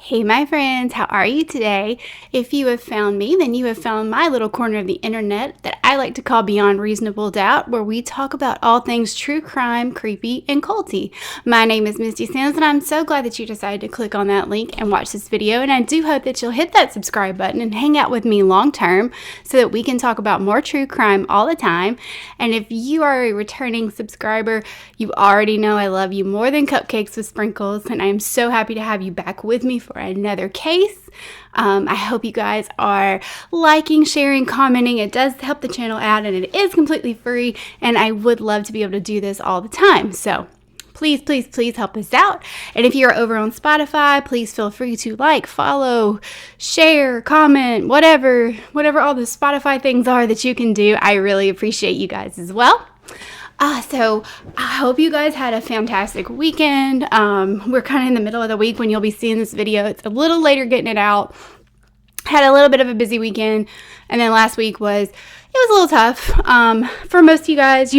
Hey my friends, how are you today? If you have found me, then you have found my little corner of the internet that I like to call Beyond Reasonable Doubt, where we talk about all things true crime, creepy, and culty. My name is Misty Sims, and I'm so glad that you decided to click on that link and watch this video, and I do hope that you'll hit that subscribe button and hang out with me long term so that we can talk about more true crime all the time. And if you are a returning subscriber, you already know I love you more than cupcakes with sprinkles, and I am so happy to have you back with me for another case. I hope you guys are liking, sharing, commenting. It does help the channel out, and it is completely free, and I would love to be able to do this all the time. So please, please, please help us out. And if you're over on Spotify, please feel free to like, follow, share, comment, whatever all the Spotify things are that you can do. I really appreciate you guys as well. So I hope you guys had a fantastic weekend. We're kind of in the middle of the week when you'll be seeing this video. It's a little later getting it out. Had a little bit of a busy weekend, and then last week was a little tough. For most of you guys,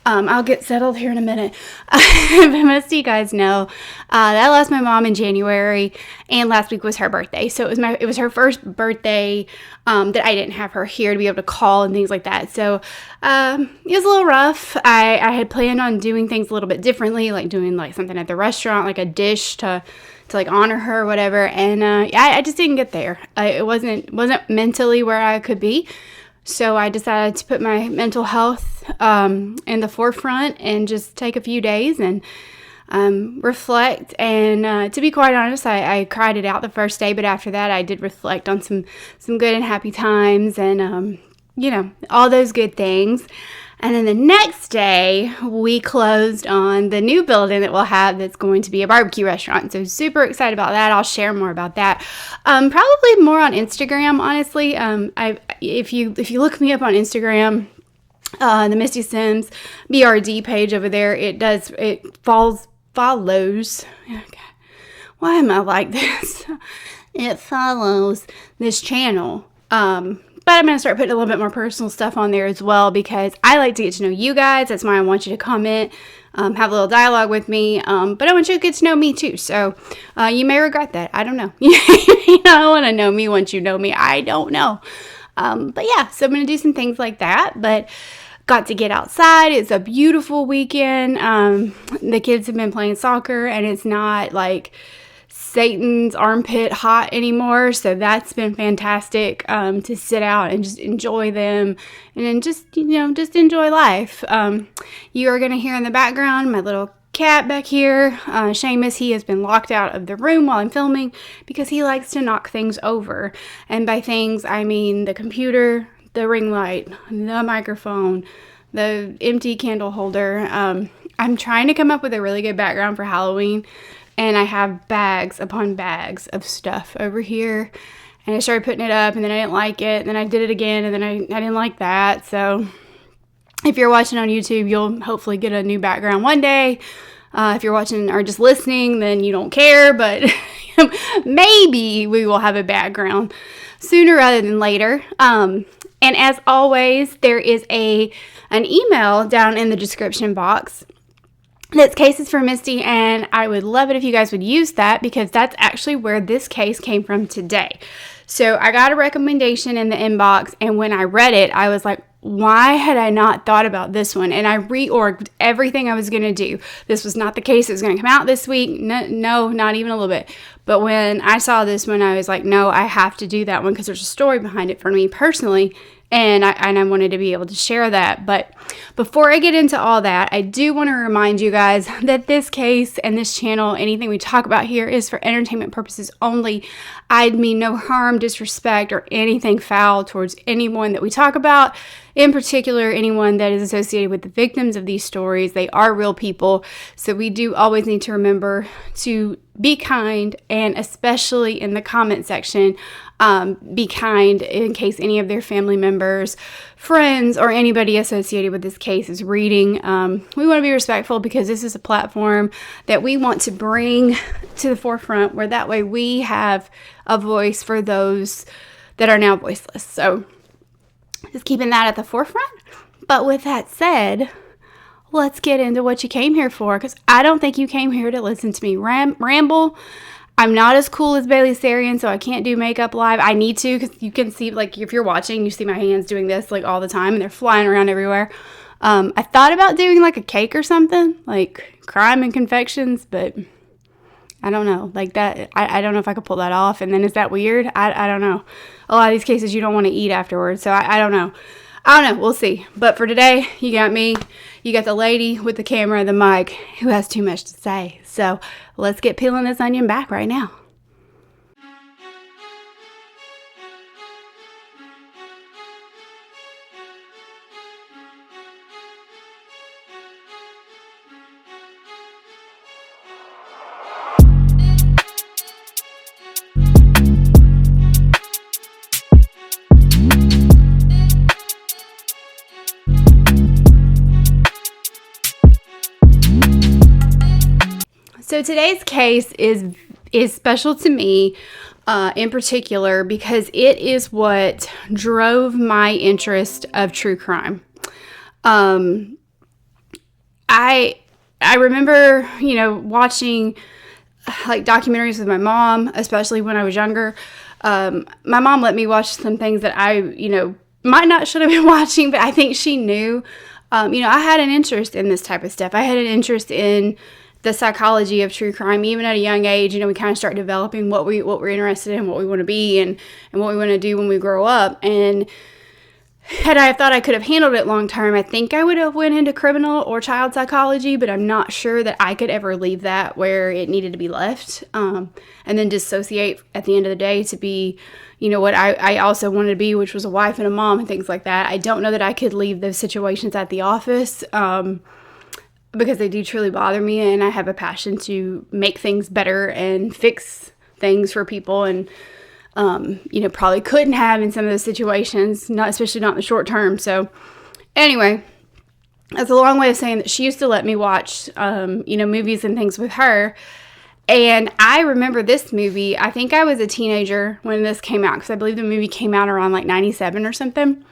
I'll get settled here in a minute. But most of you guys know that I lost my mom in January, and last week was her birthday. So it was her first birthday that I didn't have her here to be able to call and things like that. So it was a little rough. I had planned on doing things a little bit differently, like doing like something at the restaurant, like a dish to like honor her or whatever. And I just didn't get there. It wasn't mentally where I could be. So I decided to put my mental health in the forefront and just take a few days and reflect. And to be quite honest, I cried it out the first day, but after that I did reflect on some good and happy times and, all those good things. And then the next day, we closed on the new building that we'll have that's going to be a barbecue restaurant. So super excited about that. I'll share more about that. Probably more on Instagram, honestly. If you look me up on Instagram, the Misty Sims BRD page over there, it follows. Okay. Why am I like this? It follows this channel. But I'm going to start putting a little bit more personal stuff on there as well because I like to get to know you guys. That's why I want you to comment, have a little dialogue with me. But I want you to get to know me too. So you may regret that. I don't know. You don't want to know me once you know me. I don't know. But yeah, so I'm going to do some things like that. But got to get outside. It's a beautiful weekend. The kids have been playing soccer, and it's not like Satan's armpit hot anymore, so that's been fantastic to sit out and just enjoy them and then just enjoy life. You are going to hear in the background my little cat back here, Seamus. He has been locked out of the room while I'm filming because he likes to knock things over, and by things I mean the computer, the ring light, the microphone, the empty candle holder. I'm trying to come up with a really good background for Halloween. And I have bags upon bags of stuff over here. And I started putting it up, and then I didn't like it. And then I did it again, and then I didn't like that. So if you're watching on YouTube, you'll hopefully get a new background one day. If you're watching or just listening, then you don't care. But maybe we will have a background sooner rather than later. And as always, there is an email down in the description box. That's Cases for Misty, and I would love it if you guys would use that because that's actually where this case came from today. So I got a recommendation in the inbox, and when I read it, I was like, why had I not thought about this one? And I reorged everything I was going to do. This was not the case that was going to come out this week. No, not even a little bit. But when I saw this one, I was like, no, I have to do that one because there's a story behind it for me personally. And I wanted to be able to share that. But before I get into all that, I do want to remind you guys that this case and this channel, anything we talk about here is for entertainment purposes only. I mean no harm, disrespect, or anything foul towards anyone that we talk about. In particular, anyone that is associated with the victims of these stories. They are real people. So we do always need to remember to be kind, and especially in the comment section, be kind in case any of their family members, friends, or anybody associated with this case is reading. We want to be respectful because this is a platform that we want to bring to the forefront where that way we have a voice for those that are now voiceless. So just keeping that at the forefront. But with that said, let's get into what you came here for, because I don't think you came here to listen to me ramble. I'm not as cool as Bailey Sarian, so I can't do makeup live. I need to, because you can see, like, if you're watching, you see my hands doing this, like, all the time, and they're flying around everywhere. I thought about doing, like, a cake or something, like crime and confections, but I don't know. Like, that, I don't know if I could pull that off, and then is that weird? I don't know. A lot of these cases, you don't want to eat afterwards, so I don't know. I don't know. We'll see. But for today, you got me. You got the lady with the camera and the mic who has too much to say. So let's get peeling this onion back right now. So today's case is special to me in particular because it is what drove my interest of true crime. I remember, watching like documentaries with my mom, especially when I was younger. My mom let me watch some things that I, might not should have been watching, but I think she knew. I had an interest in this type of stuff. I had an interest in the psychology of true crime, even at a young age. We kind of start developing what we're interested in, what we want to be, and what we want to do when we grow up. And had I thought I could have handled it long term, I think I would have went into criminal or child psychology, but I'm not sure that I could ever leave that where it needed to be left, and then dissociate at the end of the day to be, what I also wanted to be, which was a wife and a mom and things like that. I don't know that I could leave those situations at the office, because they do truly bother me, and I have a passion to make things better and fix things for people, and probably couldn't have in some of those situations, especially not in the short term. So anyway, that's a long way of saying that she used to let me watch movies and things with her. And I remember this movie. I think I was a teenager when this came out, because I believe the movie came out around like 97 or something.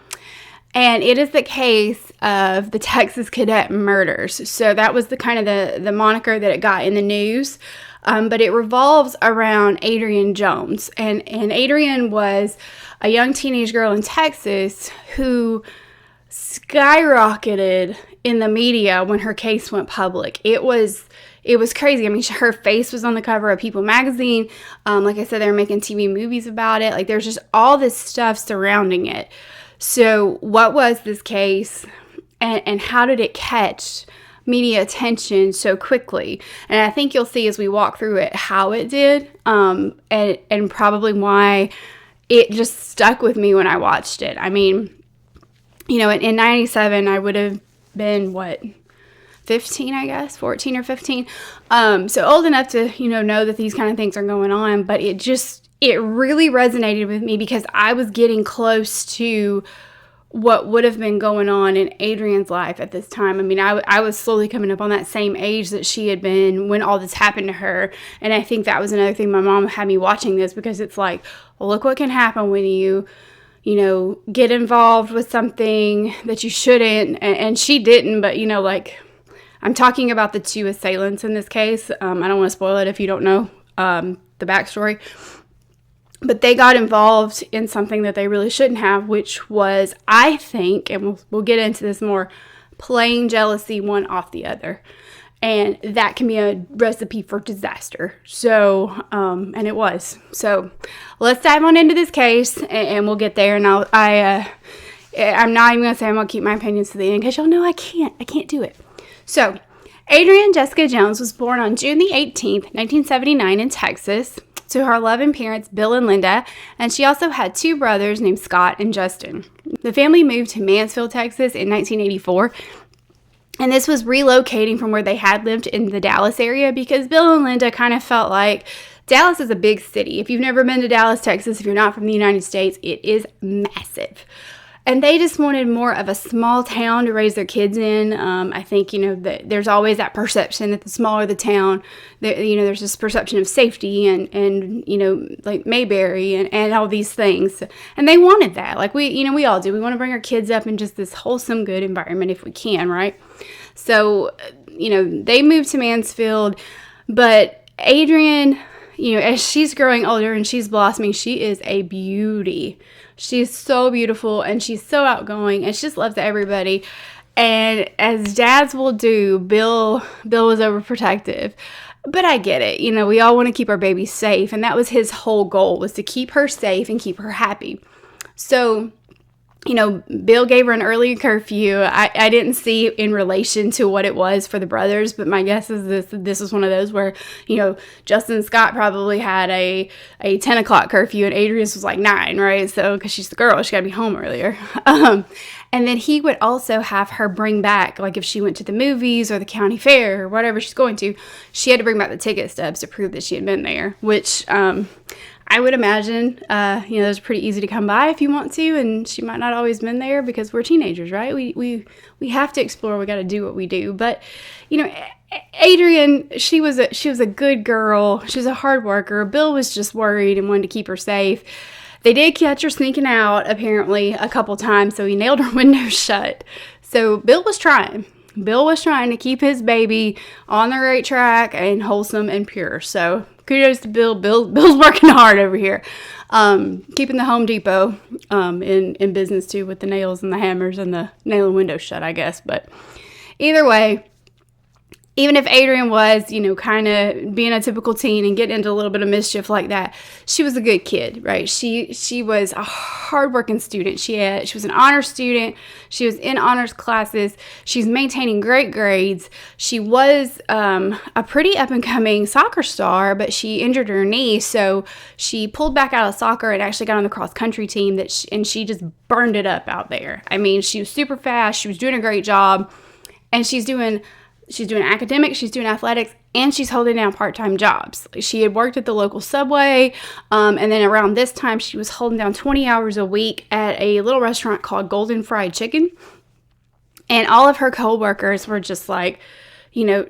And it is the case of the Texas cadet murders. So that was the kind of the moniker that it got in the news. But it revolves around Adrienne Jones. And Adrienne was a young teenage girl in Texas who skyrocketed in the media when her case went public. It was crazy. I mean, her face was on the cover of People magazine. Like I said, they were making TV movies about it. Like, there's just all this stuff surrounding it. So what was this case, and how did it catch media attention so quickly? And I think you'll see as we walk through it how it did, and probably why it just stuck with me when I watched it. I mean, in 97, I would have been, 15, I guess, 14 or 15. So old enough to, know that these kind of things are going on, but it really resonated with me because I was getting close to what would have been going on in Adrienne's life at this time. I mean, I was slowly coming up on that same age that she had been when all this happened to her. And I think that was another thing my mom had me watching this, because it's like, well, look what can happen when you get involved with something that you shouldn't. And she didn't, but, I'm talking about the two assailants in this case. I don't want to spoil it if you don't know the backstory. But they got involved in something that they really shouldn't have, which was, I think, and we'll get into this more, playing jealousy one off the other. And that can be a recipe for disaster. So, and it was. So let's dive on into this case, and we'll get there. And I'm not even going to say I'm going to keep my opinions to the end, because y'all know I can't do it. So Adrienne Jessica Jones was born on June the 18th, 1979 in Texas, to her loving parents, Bill and Linda, and she also had two brothers named Scott and Justin. The family moved to Mansfield, Texas in 1984, and this was relocating from where they had lived in the Dallas area, because Bill and Linda kind of felt like Dallas is a big city. If you've never been to Dallas, Texas, if you're not from the United States, it is massive. And they just wanted more of a small town to raise their kids in. I think, there's always that perception that the smaller the town, there's this perception of safety and like Mayberry and all these things. And they wanted that. Like we all do. We want to bring our kids up in just this wholesome, good environment if we can, right? So, they moved to Mansfield, but Adrienne as she's growing older and she's blossoming, she is a beauty. She's so beautiful and she's so outgoing and she just loves everybody. And as dads will do, Bill was overprotective. But I get it. We all want to keep our baby safe. And that was his whole goal, was to keep her safe and keep her happy. So, Bill gave her an early curfew. I didn't see in relation to what it was for the brothers, but my guess is this was one of those where, Justin Scott probably had a 10 o'clock curfew and Adrian's was like 9, right? So, because she's the girl, she got to be home earlier. And then he would also have her bring back, like if she went to the movies or the county fair or whatever she's going to, she had to bring back the ticket stubs to prove that she had been there, which I would imagine, those are pretty easy to come by if you want to, and she might not always been there because we're teenagers, right? We have to explore. We got to do what we do. But, Adrienne, she was a good girl. She was a hard worker. Bill was just worried and wanted to keep her safe. They did catch her sneaking out, apparently, a couple times, so he nailed her window shut. So Bill was trying. Bill was trying to keep his baby on the right track and wholesome and pure. So kudos to Bill. Bill's working hard over here, keeping the Home Depot in business too, with the nails and the hammers and the nail and window shut, I guess. But either way, even if Adrienne was, kind of being a typical teen and getting into a little bit of mischief like that, she was a good kid, right? She was a hardworking student. She was an honors student. She was in honors classes. She's maintaining great grades. She was a pretty up-and-coming soccer star, but she injured her knee, so she pulled back out of soccer and actually got on the cross-country team, and she just burned it up out there. I mean, she was super fast. She was doing a great job, and she's doing academics, she's doing athletics, and she's holding down part-time jobs. She had worked at the local Subway, and then around this time, she was holding down 20 hours a week at a little restaurant called Golden Fried Chicken. And all of her co-workers were just like,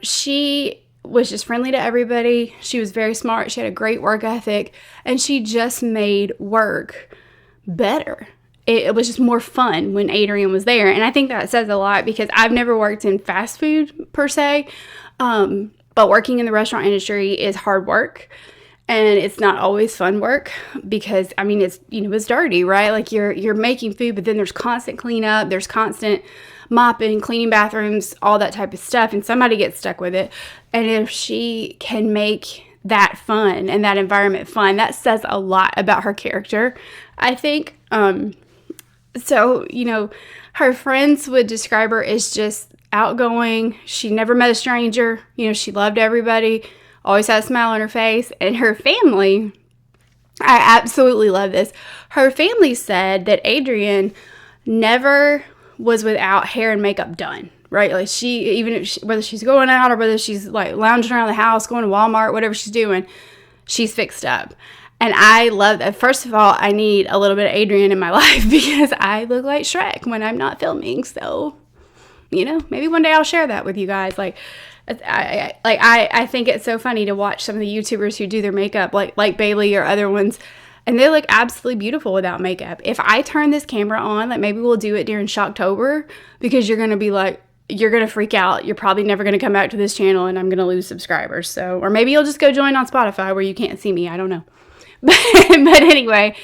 she was just friendly to everybody. She was very smart. She had a great work ethic, and she just made work better. It was just more fun when Adrienne was there. And I think that says a lot because I've never worked in fast food per se. But working in the restaurant industry is hard work. And it's not always fun work because, it's dirty, right? Like you're making food, but then there's constant cleanup. There's constant mopping, cleaning bathrooms, all that type of stuff. And somebody gets stuck with it. And if she can make that fun and that environment fun, that says a lot about her character, I think. So, her friends would describe her as just outgoing. She never met a stranger. She loved everybody, always had a smile on her face. And her family, I absolutely love this. Her family said that Adrienne never was without hair and makeup done, right? Like whether she's going out or whether she's like lounging around the house, going to Walmart, whatever she's doing, she's fixed up. And I love that. First of all, I need a little bit of Adrienne in my life because I look like Shrek when I'm not filming. So, maybe one day I'll share that with you guys. Like, I think it's so funny to watch some of the YouTubers who do their makeup, like Bailey or other ones, and they look absolutely beautiful without makeup. If I turn this camera on, like maybe we'll do it during Shocktober because you're going to be like, you're going to freak out. You're probably never going to come back to this channel and I'm going to lose subscribers. So, or maybe you'll just go join on Spotify where you can't see me. I don't know. But anyway,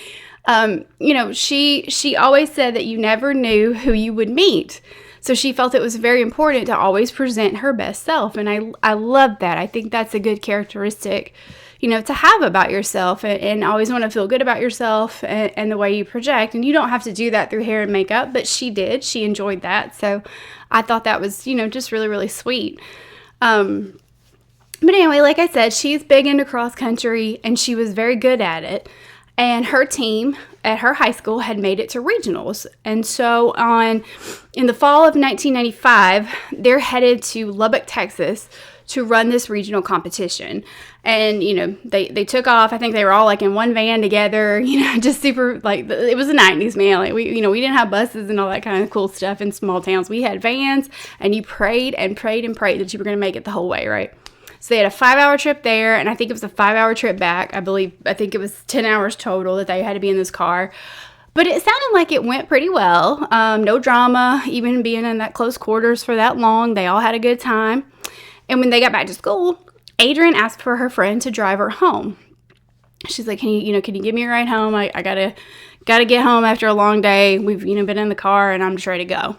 she always said that you never knew who you would meet. So she felt it was very important to always present her best self. And I love that. I think that's a good characteristic, to have about yourself and always want to feel good about yourself and the way you project. And you don't have to do that through hair and makeup, but she did. She enjoyed that. So I thought that was, just really, really sweet. But anyway, like I said, she's big into cross country and she was very good at it. And her team at her high school had made it to regionals. And so in the fall of 1995, they're headed to Lubbock, Texas to run this regional competition. And, they took off. I think they were all like in one van together, just super, like, it was the 90s, man. Like we didn't have buses and all that kind of cool stuff in small towns. We had vans and you prayed and prayed and prayed that you were going to make it the whole way, right? So they had a 5-hour trip there, and I think it was a 5-hour trip back. I think it was 10 hours total that they had to be in this car. But it sounded like it went pretty well. No drama, even being in that close quarters for that long. They all had a good time. And when they got back to school, Adrienne asked for her friend to drive her home. she's like, can you give me a ride home? I gotta get home after a long day. We've, been in the car and I'm just ready to go.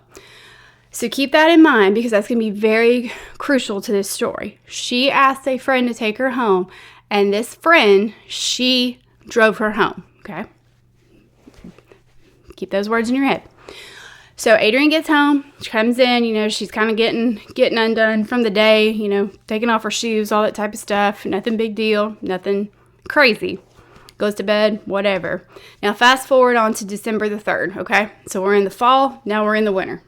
So keep that in mind because that's going to be very crucial to this story. She asked a friend to take her home, and this friend, she drove her home, okay? Keep those words in your head. So Adrienne gets home, she comes in, she's kind of getting undone from the day, taking off her shoes, all that type of stuff. Nothing big deal, nothing crazy. Goes to bed, whatever. Now fast forward on to December the 3rd, okay? So we're in the fall, now we're in the winter.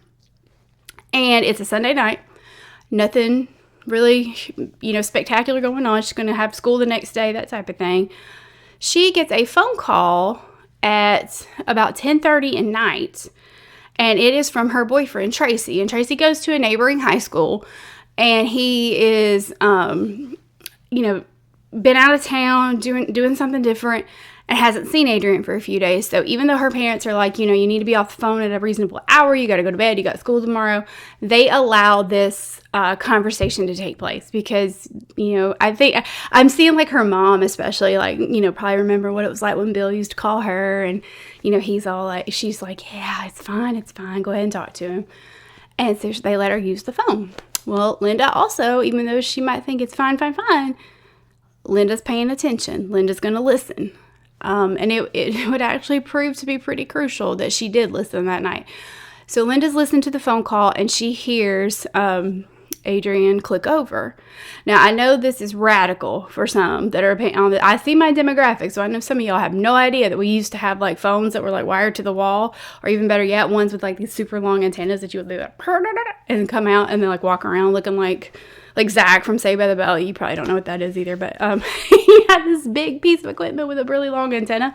And it's a Sunday night. Nothing really, spectacular going on. She's going to have school the next day, that type of thing. She gets a phone call at about 10:30 at night. And it is from her boyfriend, Tracy. And Tracy goes to a neighboring high school. And he is, been out of town, doing something different. And hasn't seen Adrienne for a few days. So even though her parents are like, you need to be off the phone at a reasonable hour, you got to go to bed, you got school tomorrow, they allow this conversation to take place because, I think I'm seeing like her mom especially, like, probably remember what it was like when Bill used to call her and, he's all like, she's like, yeah, it's fine, go ahead and talk to him. And so they let her use the phone. Well, Linda also, even though she might think it's fine, Linda's paying attention. Linda's going to listen. And it would actually prove to be pretty crucial that she did listen that night. So Linda's listened to the phone call and she hears Adrienne click over. Now, I know this is radical for some that are paying on the, I see my demographics, so I know some of y'all have no idea that we used to have like phones that were like wired to the wall, or even better yet, ones with like these super long antennas that you would do like and come out and then like walk around looking like Zach from Saved by the Bell. You probably don't know what that is either, but he had this big piece of equipment with a really long antenna.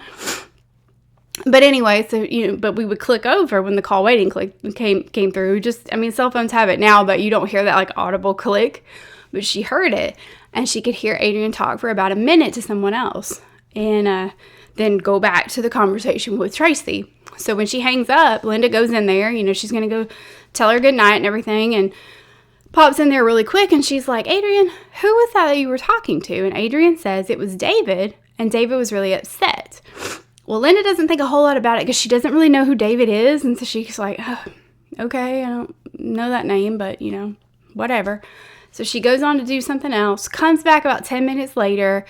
But anyway, so, but we would click over when the call waiting came through. Cell phones have it now, but you don't hear that like audible click. But she heard it, and she could hear Adrienne talk for about a minute to someone else, and then go back to the conversation with Tracy. So when she hangs up, Linda goes in there. She's going to go tell her goodnight and everything, and pops in there really quick, and she's like, Adrienne, who was that you were talking to? And Adrienne says it was David, and David was really upset. Well, Linda doesn't think a whole lot about it because she doesn't really know who David is, and so she's like, oh, okay, I don't know that name, but, whatever. So she goes on to do something else, comes back about 10 minutes later,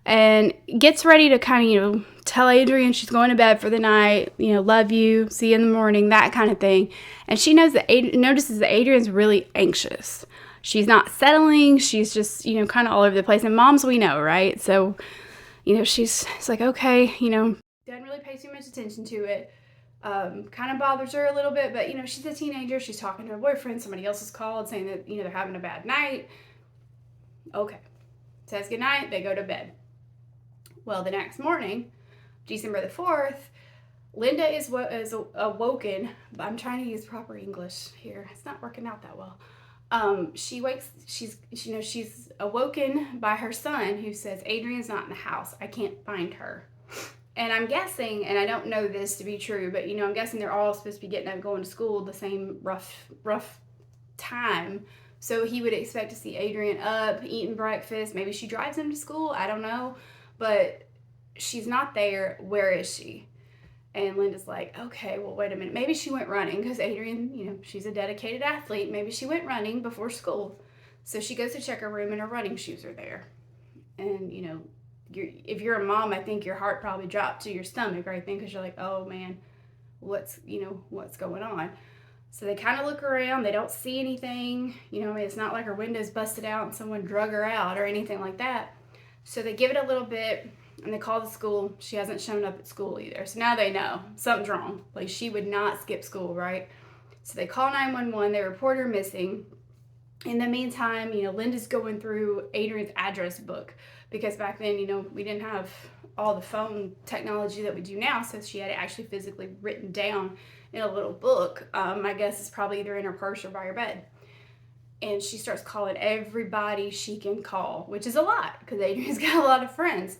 and gets ready to kind of, tell Adrienne she's going to bed for the night, love you, see you in the morning, that kind of thing. And she notices that Adrienne's really anxious. She's not settling. She's just, kind of all over the place. And moms, we know, right? So, she's like, okay, doesn't really pay too much attention to it. Kind of bothers her a little bit, but, she's a teenager. She's talking to her boyfriend. Somebody else has called saying that, they're having a bad night. Okay. Says goodnight. They go to bed. Well, the next morning, December the 4th, Linda is awoken. I'm trying to use proper English here. It's not working out that well. She's awoken by her son who says, Adrienne's not in the house. I can't find her. And I'm guessing, and I don't know this to be true, but, I'm guessing they're all supposed to be getting up, going to school the same rough time. So he would expect to see Adrienne up, eating breakfast. Maybe she drives him to school. I don't know. But she's not there. Where is she? And Linda's like, okay, well, wait a minute. Maybe she went running because Adrienne, she's a dedicated athlete. Maybe she went running before school. So she goes to check her room and her running shoes are there. And, if you're a mom, I think your heart probably dropped to your stomach right then because you're like, oh, man, what's going on? So they kind of look around. They don't see anything. It's not like her window's busted out and someone drug her out or anything like that. So they give it a little bit, and they call the school. She hasn't shown up at school either. So now they know something's wrong. Like, she would not skip school, right? So they call 911. They report her missing. In the meantime, Linda's going through Adrienne's address book because back then, we didn't have all the phone technology that we do now. So she had it actually physically written down in a little book. I guess it's probably either in her purse or by her bed. And she starts calling everybody she can call, which is a lot because Adrienne's got a lot of friends.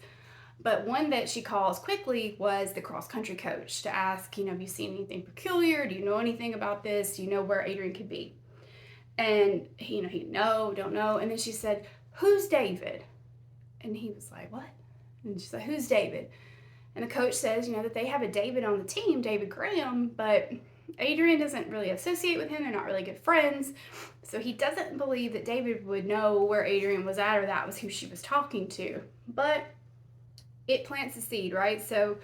But one that she calls quickly was the cross-country coach to ask, have you seen anything peculiar? Do you know anything about this? Do you know where Adrienne could be? And, he, no, don't know. And then she said, who's David? And he was like, what? And she's like, who's David? And the coach says, that they have a David on the team, David Graham, but Adrienne doesn't really associate with him. They're not really good friends. So he doesn't believe that David would know where Adrienne was at or that was who she was talking to. But it plants a seed, right? So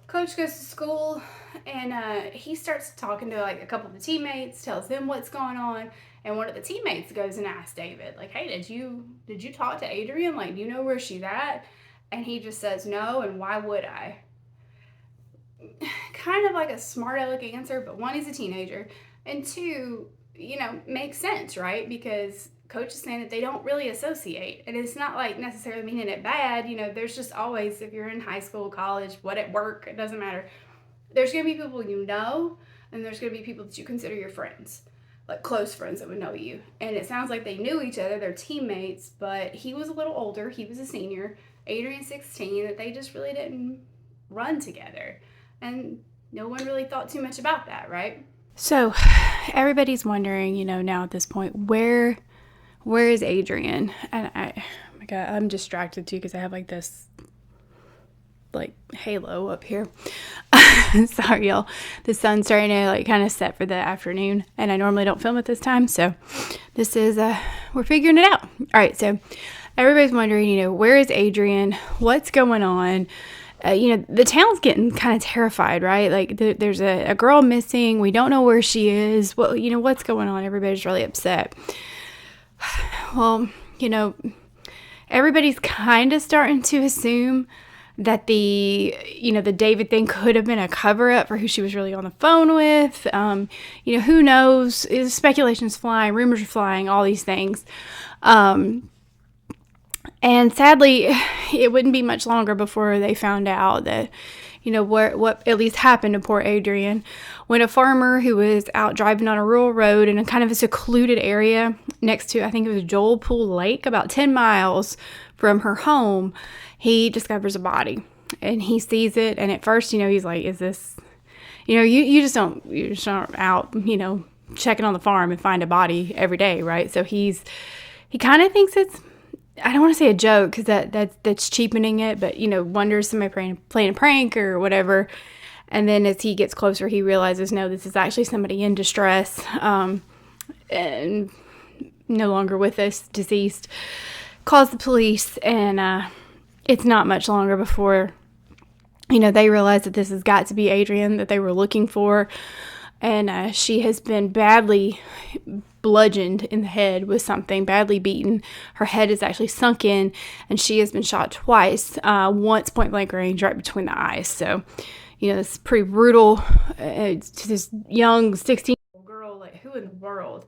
coach goes to school and he starts talking to like a couple of the teammates, tells them what's going on. And one of the teammates goes and asks David, like, hey, did you talk to Adrienne? Like, do you know where she's at? And he just says no, and why would I? Kind of like a smart aleck answer, but one, he's a teenager, and two, makes sense, right? Because coach is saying that they don't really associate, and it's not like necessarily meaning it bad. There's just always, if you're in high school, college, what at work, it doesn't matter. There's gonna be people and there's gonna be people that you consider your friends, like close friends that would know you. And it sounds like they knew each other, they're teammates, but he was a little older, he was a senior, Adrienne 16, that they just really didn't run together. And no one really thought too much about that, right? So everybody's wondering, now at this point, where is Adrienne? And oh my God, I'm distracted too because I have like this like halo up here. Sorry, y'all. The sun's starting to like kind of set for the afternoon, and I normally don't film at this time, so this is we're figuring it out. All right, so everybody's wondering, where is Adrienne? What's going on? The town's getting kind of terrified, right? Like there's a girl missing. We don't know where she is. Well, what's going on? Everybody's really upset. Well, everybody's kind of starting to assume that the David thing could have been a cover-up for who she was really on the phone with. Who knows? Speculation's flying, rumors are flying, all these things. And sadly, it wouldn't be much longer before they found out that, what at least happened to poor Adrienne. When a farmer who was out driving on a rural road in a kind of a secluded area next to, I think it was Joel Pool Lake, about 10 miles from her home, he discovers a body. And he sees it, and at first, he's like, is this, you just aren't out, checking on the farm and find a body every day, right? So he kind of thinks it's, I don't want to say a joke because that's cheapening it, but wonders somebody playing a prank or whatever. And then as he gets closer, he realizes, no, this is actually somebody in distress, and no longer with us, deceased. Calls the police, and it's not much longer before they realize that this has got to be Adrienne that they were looking for, and she has been badly bludgeoned in the head with something, badly beaten. Her head is actually sunk in, and she has been shot twice, once point blank range right between the eyes. So, it's pretty brutal. To this young 16-year-old girl, like, who in the world?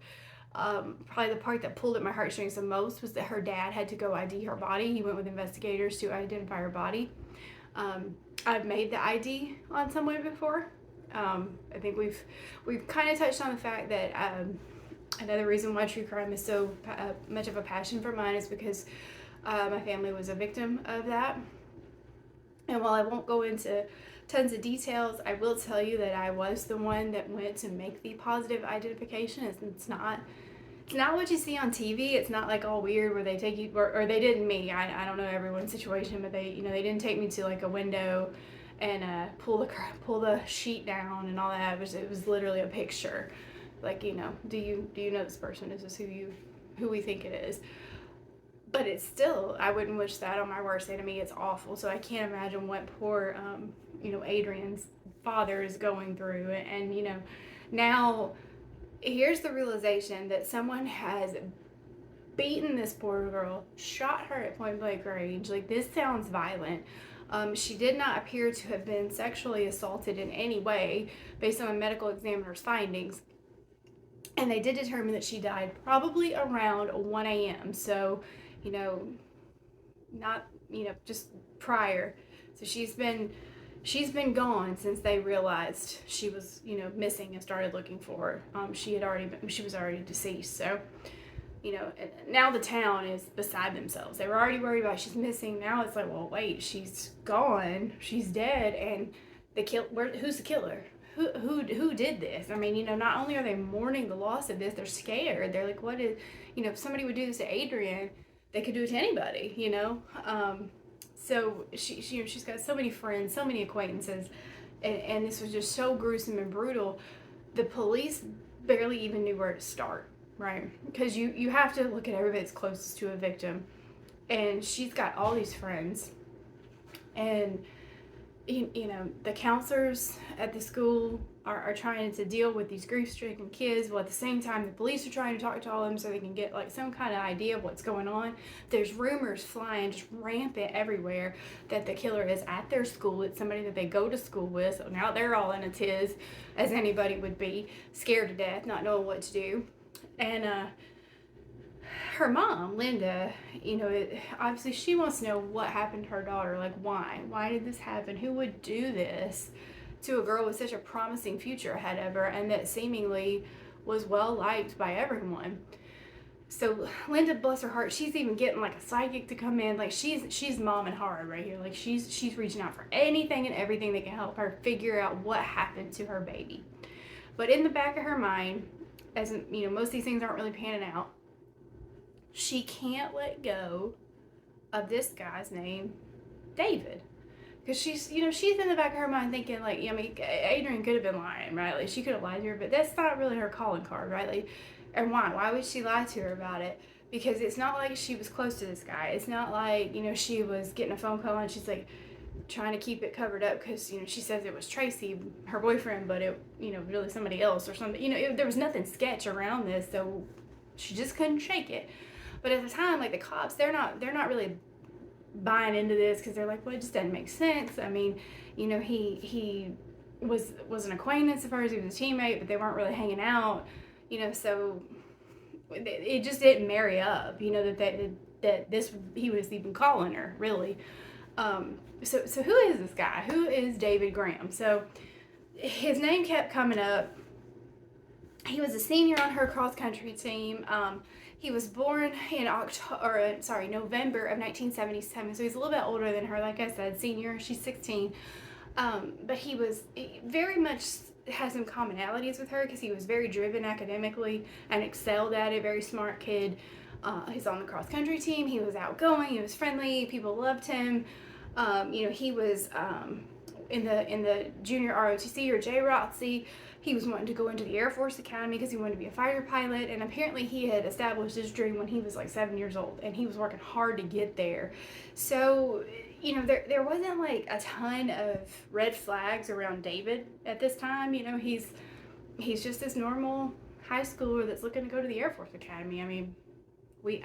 Probably the part that pulled at my heartstrings the most was that her dad had to go ID her body. He went with investigators to identify her body. I've made the ID on someone before. I think we've kind of touched on the fact that another reason why true crime is so much of a passion for mine is because my family was a victim of that. And while I won't go into tons of details, I will tell you that I was the one that went to make the positive identification. It's not what you see on TV. It's not like all weird where they take you, or they didn't me. I don't know everyone's situation, but they didn't take me to like a window and pull the sheet down and all that. It was literally a picture. Like, do you know this person? Is this who we think it is? But it's still, I wouldn't wish that on my worst enemy. It's awful. So I can't imagine what poor, Adrienne's father is going through. And, now here's the realization that someone has beaten this poor girl, shot her at point blank range. Like, this sounds violent. She did not appear to have been sexually assaulted in any way based on a medical examiner's findings. And they did determine that she died probably around 1 a.m. So, not, just prior. So she's been gone since they realized she was, missing and started looking for her. She was already deceased. So, now the town is beside themselves. They were already worried about she's missing. Now it's like, well, wait, she's gone. She's dead. And who's the killer? Who did this? I mean, not only are they mourning the loss of this, they're scared. They're like, what is, if somebody would do this to Adrienne, they could do it to anybody, So she's got so many friends, so many acquaintances, and this was just so gruesome and brutal. The police barely even knew where to start, right? Because you have to look at everybody that's closest to a victim, and she's got all these friends, and the counselors at the school are trying to deal with these grief-stricken kids, while at the same time the police are trying to talk to all of them so they can get like some kind of idea of what's going on. There's rumors flying just rampant everywhere that the killer is at their school. It's somebody that they go to school with, so now they're all in a tiz, as anybody would be, scared to death, not knowing what to do. And her mom, Linda, obviously she wants to know what happened to her daughter. Like, why did this happen? Who would do this to a girl with such a promising future ahead of her, and that seemingly was well liked by everyone? So Linda, bless her heart, she's even getting like a psychic to come in. Like, she's mom and hard right here. Like, she's reaching out for anything and everything that can help her figure out what happened to her baby. But in the back of her mind, as most of these things aren't really panning out, she can't let go of this guy's name, David. Because she's in the back of her mind thinking, like, Adrienne could have been lying, right? Like, she could have lied to her, but that's not really her calling card, right? Like, and why? Why would she lie to her about it? Because it's not like she was close to this guy. It's not like, she was getting a phone call and she's like trying to keep it covered up because, she says it was Tracy, her boyfriend, but it, really somebody else or something. There was nothing sketch around this, so she just couldn't shake it. But at the time, like, the cops, they're not really buying into this because they're like, well, it just doesn't make sense. I mean, he was an acquaintance of hers, he was a teammate, but they weren't really hanging out, so it just didn't marry up, that this he was even calling her, really. So who is this guy? Who is David Graham? So his name kept coming up. He was a senior on her cross country team. He was born in November of 1977, so he's a little bit older than her. Like I said, senior. She's 16. But he very much has some commonalities with her because he was very driven academically and excelled at it. Very smart kid. He's on the cross country team. He was outgoing. He was friendly. People loved him. He was in the junior ROTC or JROTC. He was wanting to go into the Air Force Academy because he wanted to be a fighter pilot, and apparently he had established his dream when he was like 7 years old, and he was working hard to get there. So, there wasn't like a ton of red flags around David at this time. He's just this normal high schooler that's looking to go to the Air Force Academy. I mean,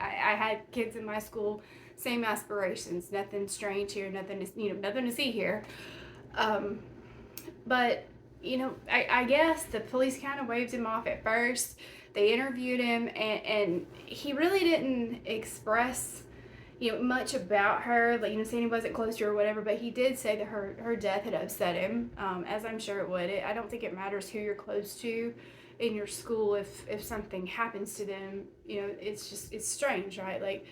I had kids in my school, same aspirations, nothing strange here, nothing to see here. But I guess the police kind of waved him off at first. They interviewed him, and he really didn't express much about her, like, saying he wasn't close to her or whatever, but he did say that her death had upset him, as I'm sure it would. I don't think it matters who you're close to in your school. If something happens to them, it's strange, right? Like,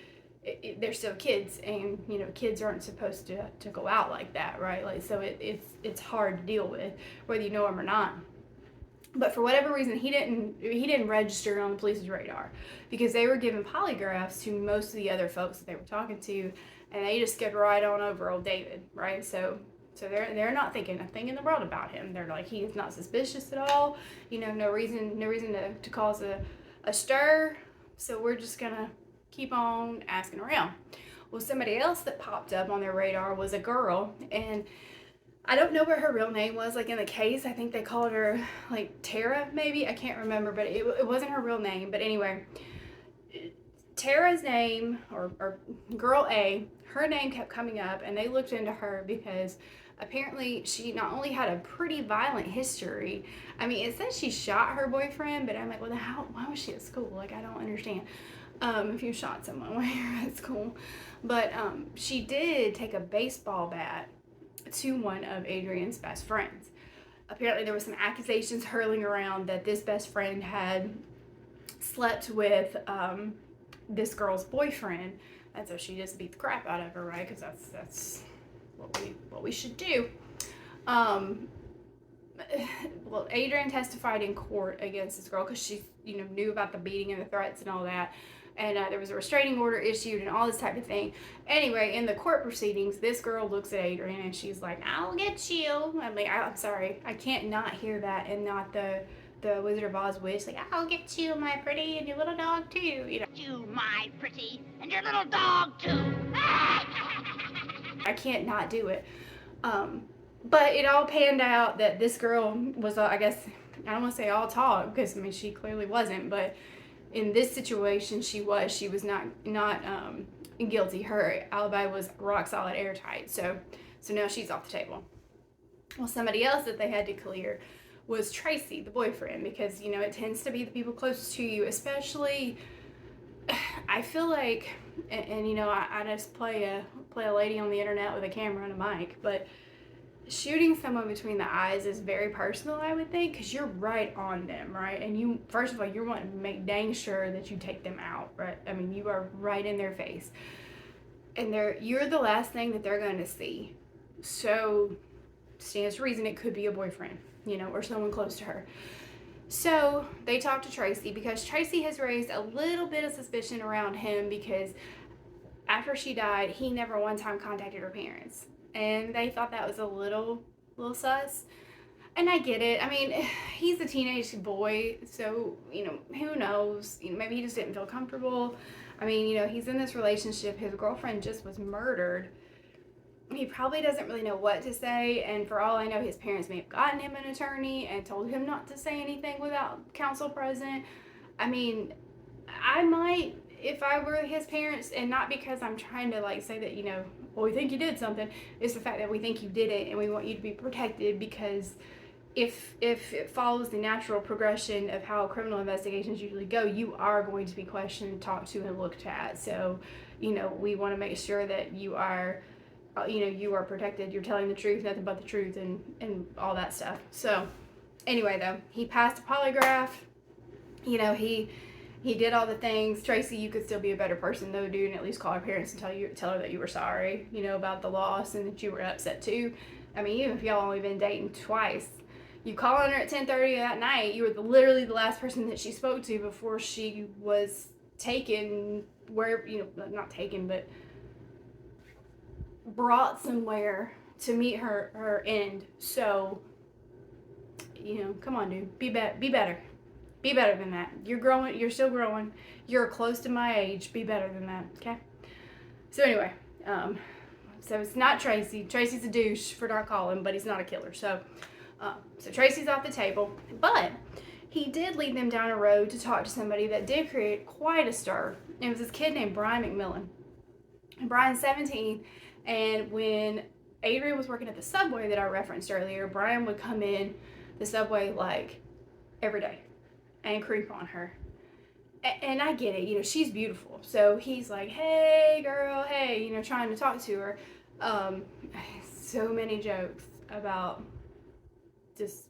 they're still kids, and kids aren't supposed to go out like that, right? Like, so it's hard to deal with whether you know them or not. But for whatever reason, he didn't register on the police's radar because they were giving polygraphs to most of the other folks that they were talking to, and they just skipped right on over old David, right? So they're not thinking a thing in the world about him. They're like, he is not suspicious at all. No reason to cause a stir. So we're just gonna keep on asking around. Well, somebody else that popped up on their radar was a girl, and I don't know what her real name was. Like, in the case, I think they called her like Tara, maybe. I can't remember, but it wasn't her real name. But anyway, Tara's name, or girl A, her name kept coming up, and they looked into her because apparently she not only had a pretty violent history. I mean, it says she shot her boyfriend, but I'm like, well, why was she at school? Like, I don't understand. If you shot someone while you're at school. But she did take a baseball bat to one of Adrienne's best friends. Apparently there were some accusations hurling around that this best friend had slept with this girl's boyfriend, and so she just beat the crap out of her, right? Because that's what we should do. Well, Adrienne testified in court against this girl because she, knew about the beating and the threats and all that. and there was a restraining order issued and all this type of thing. Anyway, in the court proceedings, this girl looks at Adrienne and she's like, "I'll get you." I'm sorry, I can't not hear that and not the Wizard of Oz witch, like, "I'll get you, my pretty, and your little dog too." You, my pretty, and your little dog too. I can't not do it. But it all panned out that this girl was, I guess, I don't want to say all talk, because I mean she clearly wasn't, but in this situation she was not guilty. Her alibi was rock solid, airtight. So now she's off the table. Well, somebody else that they had to clear was Tracy, the boyfriend, because it tends to be the people closest to you, especially. I feel like, and I just play a lady on the internet with a camera and a mic, but shooting someone between the eyes is very personal, I would think, because you're right on them, right? And you, first of all, you're wanting to make dang sure that you take them out, right? I mean, you are right in their face, and you're the last thing that they're going to see. So, stands to reason it could be a boyfriend, or someone close to her. So they talked to Tracy because Tracy has raised a little bit of suspicion around him, because after she died, he never one time contacted her parents. And they thought that was a little sus. And I get it. I mean, he's a teenage boy, so, who knows? Maybe he just didn't feel comfortable. I mean, he's in this relationship. His girlfriend just was murdered. He probably doesn't really know what to say, and for all I know, his parents may have gotten him an attorney and told him not to say anything without counsel present. I mean, I might, if I were his parents, and not because I'm trying to say that, well, we think you did something. It's the fact that we think you did it and we want you to be protected, because if it follows the natural progression of how criminal investigations usually go, you are going to be questioned, talked to, and looked at. So, we want to make sure that you are protected, you're telling the truth, nothing but the truth, and all that stuff. So anyway, though, he passed a polygraph. He did all the things. Tracy, you could still be a better person though, dude, and at least call her parents and tell her that you were sorry, about the loss, and that you were upset too. I mean, even if y'all only been dating twice, you call on her at 10:30 that night, you were literally the last person that she spoke to before she was taken, where, not taken, but brought somewhere to meet her end. So, come on, dude, be better. Be better than that. You're growing. You're still growing. You're close to my age. Be better than that, okay? So anyway, so it's not Tracy. Tracy's a douche for not calling, but he's not a killer. So Tracy's off the table, but he did lead them down a road to talk to somebody that did create quite a stir. It was this kid named Brian McMillan. And Brian's 17. And when Adrienne was working at the Subway that I referenced earlier, Brian would come in the Subway every day and creep on her. And I get it, she's beautiful. So he's like, "Hey girl, hey," trying to talk to her. So many jokes about just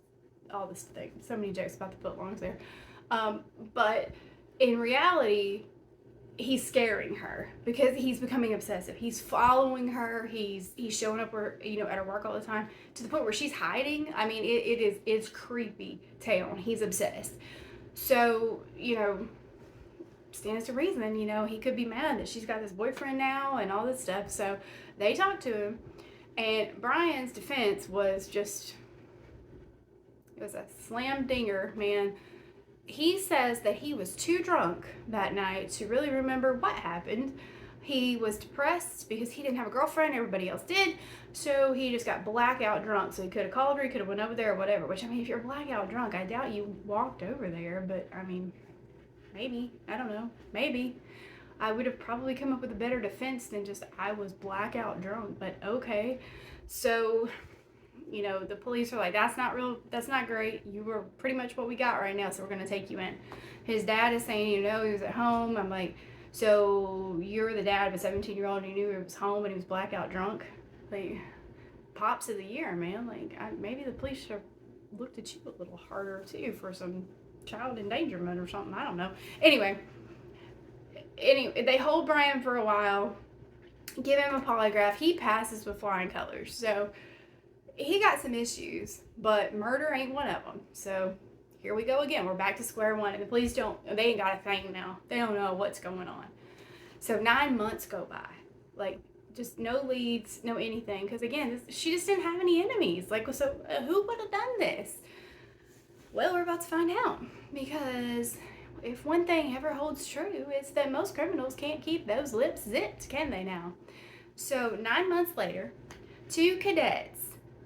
all this thing. So many jokes about the footlongs there. But in reality, he's scaring her because he's becoming obsessive. He's following her. He's showing up where, at her work all the time, to the point where she's hiding. I mean, it's creepy tale. He's obsessed. So, stands to reason, he could be mad that she's got this boyfriend now and all this stuff. So they talked to him, and Brian's defense was it was a slam dinger, man. He says that he was too drunk that night to really remember what happened. He was depressed because he didn't have a girlfriend, everybody else did, so he just got blackout drunk. So he could have called her, he could have went over there or whatever, which, I mean, if you're blackout drunk, I doubt you walked over there, but I mean, maybe, I don't know, maybe. I would have probably come up with a better defense than just, I was blackout drunk, but okay. So, the police are like, that's not great. You were pretty much what we got right now, so we're going to take you in. His dad is saying, he was at home. I'm like, so you're the dad of a 17-year-old and you knew he was home and he was blackout drunk? Pops of the year, man. Maybe the police should have looked at you a little harder, too, for some child endangerment or something. I don't know. Anyway, they hold Brian for a while, give him a polygraph. He passes with flying colors. So he got some issues, but murder ain't one of them. So here we go again. We're back to square one. And the police they ain't got a thing now. They don't know what's going on. So 9 months go by. Like, just no leads, no anything. Because again, she just didn't have any enemies. Like, so who would have done this? Well, we're about to find out. Because if one thing ever holds true, it's that most criminals can't keep those lips zipped, can they now? So 9 months later, 2 cadets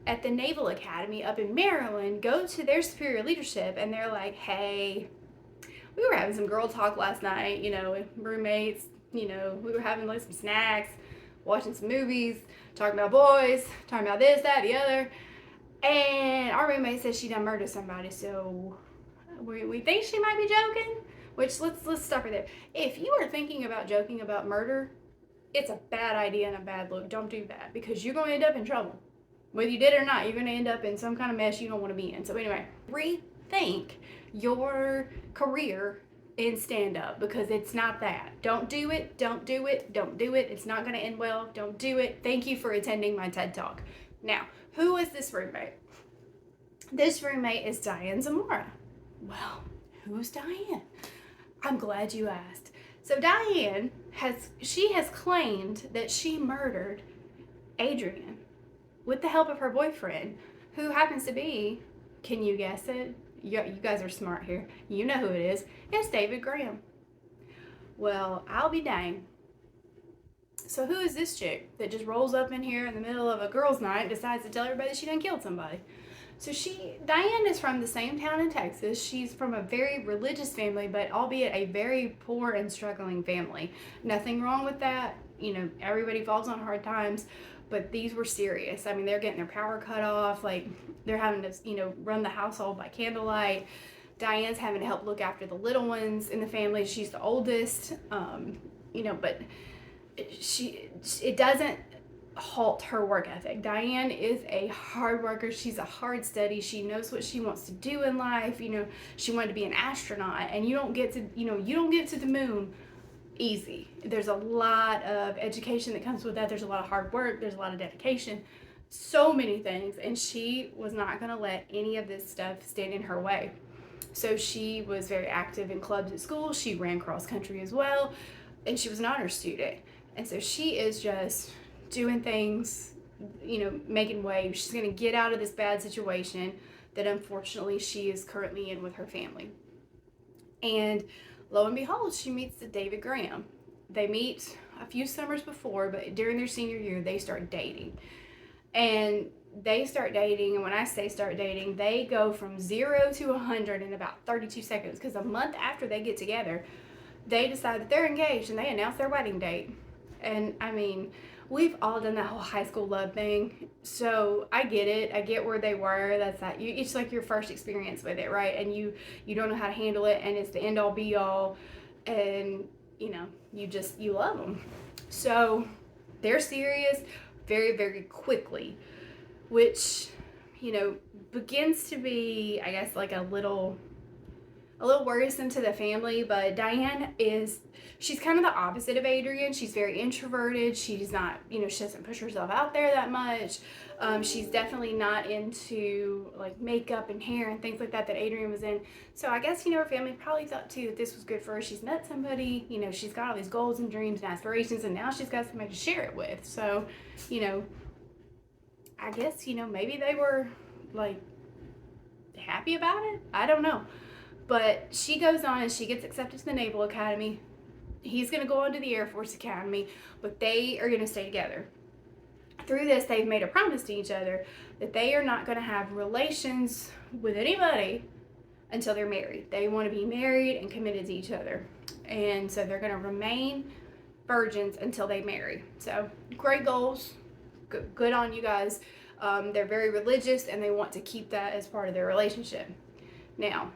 at the Naval Academy up in Maryland go to their superior leadership and they're like, hey, we were having some girl talk last night, roommates, we were having like some snacks, watching some movies, talking about boys, talking about this, that, the other. And our roommate says she done murdered somebody, so we think she might be joking. Which, let's stop right there. If you are thinking about joking about murder, it's a bad idea and a bad look. Don't do that, because you're going to end up in trouble. Whether you did it or not, you're going to end up in some kind of mess you don't want to be in. So anyway, rethink your career in stand-up, because it's not that. Don't do it. Don't do it. Don't do it. It's not going to end well. Don't do it. Thank you for attending my TED Talk. Now, who is this roommate? This roommate is Diane Zamora. Well, who's Diane? I'm glad you asked. So Diane has claimed that she murdered Adrianne with the help of her boyfriend, who happens to be, can you guess it? You guys are smart here. You know who it is. It's David Graham. Well, I'll be dang. So who is this chick that just rolls up in here in the middle of a girls' night and decides to tell everybody she done killed somebody? So Diane is from the same town in Texas. She's from a very religious family, but albeit a very poor and struggling family. Nothing wrong with that. Everybody falls on hard times, but these were serious. I mean, they're getting their power cut off. Like, they're having to, run the household by candlelight. Diane's having to help look after the little ones in the family. She's the oldest, but it doesn't halt her work ethic. Diane is a hard worker. She's a hard study. She knows what she wants to do in life. She wanted to be an astronaut, and you don't get to the moon easy. There's a lot of education that comes with that. There's a lot of hard work. There's a lot of dedication. So many things, and she was not going to let any of this stuff stand in her way. So she was very active in clubs at school. She ran cross country as well, and she was an honor student. And so she is just doing things, making waves. She's going to get out of this bad situation that unfortunately she is currently in with her family. And lo and behold, she meets David Graham. They meet a few summers before, but during their senior year, they start dating. And when I say start dating, they go from 0 to 100 in about 32 seconds, because a month after they get together, they decide that they're engaged and they announce their wedding date. And I mean, we've all done that whole high school love thing, so I get it. I get where they were. It's like your first experience with it, right? And you don't know how to handle it, and it's the end all be all, and you love them. So they're serious very, very quickly, which begins to be, I guess, like a little worrisome to the family. But Diane she's kind of the opposite of Adrienne. She's very introverted. She's not, she doesn't push herself out there that much. She's definitely not into like makeup and hair and things like that Adrienne was in. So I guess, her family probably thought too that this was good for her. She's met somebody, she's got all these goals and dreams and aspirations, and now she's got somebody to share it with. So, I guess, maybe they were like happy about it. I don't know. But she goes on and she gets accepted to the Naval Academy. He's going to go on to the Air Force Academy, but they are going to stay together. Through this, they've made a promise to each other that they are not going to have relations with anybody until they're married. They want to be married and committed to each other. And so they're going to remain virgins until they marry. So great goals. Good on you guys. They're very religious, and they want to keep that as part of their relationship. Now,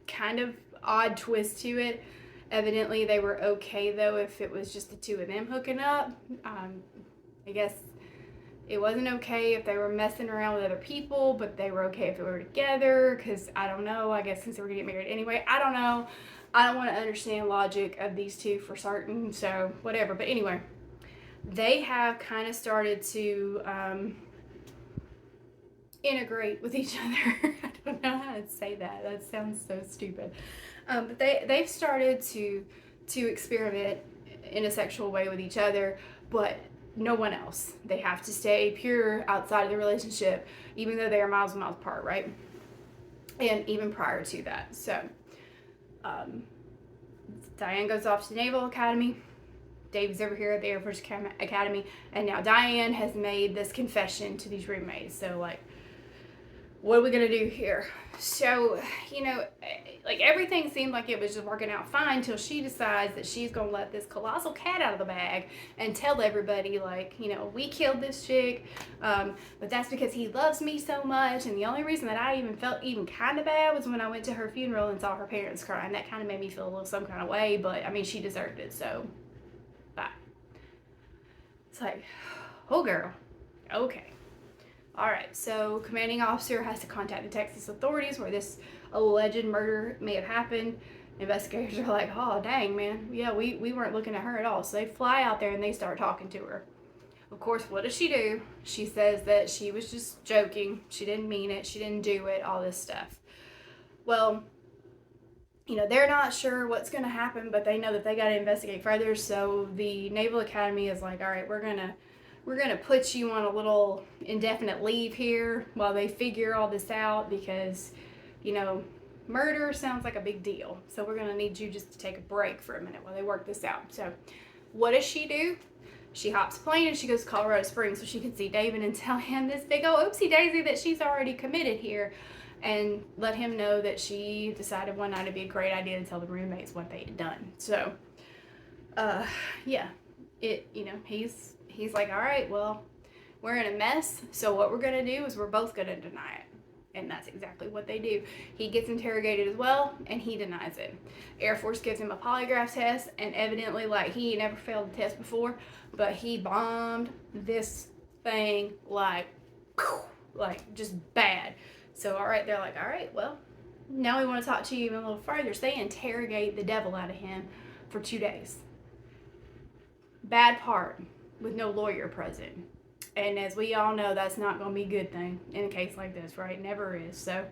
kind of odd twist to it. Evidently, they were okay, though, if it was just the two of them hooking up. I guess it wasn't okay if they were messing around with other people, but they were okay if they were together, because I don't know. I guess since they were going to get married anyway, I don't know. I don't want to understand logic of these two for certain, so whatever. But anyway, they have kind of started to integrate with each other. I don't know how to say that. That sounds so stupid. But they've started to experiment in a sexual way with each other, but no one else. They have to stay pure outside of the relationship, even though they are miles and miles apart, right? And even prior to that. So, um, Diane goes off to the Naval Academy. David's over here at the Air Force Academy, and now Diane has made this confession to these roommates. So, like, what are we gonna do here? So, like everything seemed like it was just working out fine till she decides that she's gonna let this colossal cat out of the bag and tell everybody, like, we killed this chick, but that's because he loves me so much, and the only reason that I even felt even kind of bad was when I went to her funeral and saw her parents cry, and that kind of made me feel a little some kind of way, but I mean, she deserved it, so bye. It's like, oh girl, okay. All right, so commanding officer has to contact the Texas authorities where this alleged murder may have happened. Investigators are like, oh, dang, man. Yeah, we weren't looking at her at all. So they fly out there and they start talking to her. Of course, what does she do? She says that she was just joking. She didn't mean it. She didn't do it, all this stuff. Well, they're not sure what's going to happen, but they know that they got to investigate further. So the Naval Academy is like, all right, we're going to put you on a little indefinite leave here while they figure all this out because, murder sounds like a big deal. So we're going to need you just to take a break for a minute while they work this out. So what does she do? She hops a plane and she goes to Colorado Springs so she can see David and tell him this big old oopsie daisy that she's already committed here, and let him know that she decided one night it'd be a great idea to tell the roommates what they had done. So, yeah, he's like, all right, well, we're in a mess, so what we're going to do is we're both going to deny it. And that's exactly what they do. He gets interrogated as well, and he denies it. Air Force gives him a polygraph test, and evidently, like, he never failed the test before, but he bombed this thing like just bad. So, all right, they're like, all right, well, now we want to talk to you even a little further. So they interrogate the devil out of him for 2 days. Bad part, with no lawyer present. And as we all know, that's not going to be a good thing in a case like this, right? Never is. So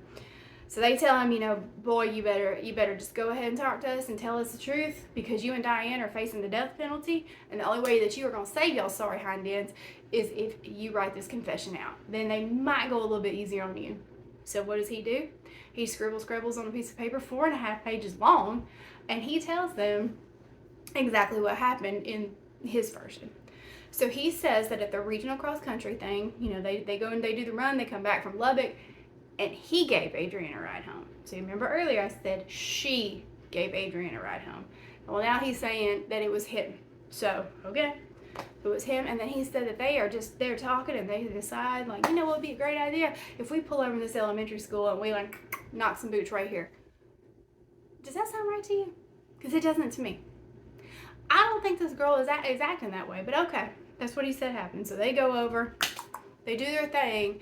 they tell him, boy, you better just go ahead and talk to us and tell us the truth, because you and Diane are facing the death penalty, and the only way that you are going to save y'all sorry hind ends is if you write this confession out. Then they might go a little bit easier on you. So what does he do? He scribbles on a piece of paper 4.5 pages long, and he tells them exactly what happened in his version. So he says that at the regional cross country thing, they go and they do the run, they come back from Lubbock, and he gave Adrienne a ride home. So you remember earlier I said she gave Adrienne a ride home. Well, now he's saying that it was him. So, okay, it was him. And then he said that they're talking and they decide, like, what would be a great idea if we pull over to this elementary school and we, like, knock some boots right here. Does that sound right to you? Because it doesn't to me. I don't think this girl is acting that way, but okay. That's what he said happened. So they go over, they do their thing,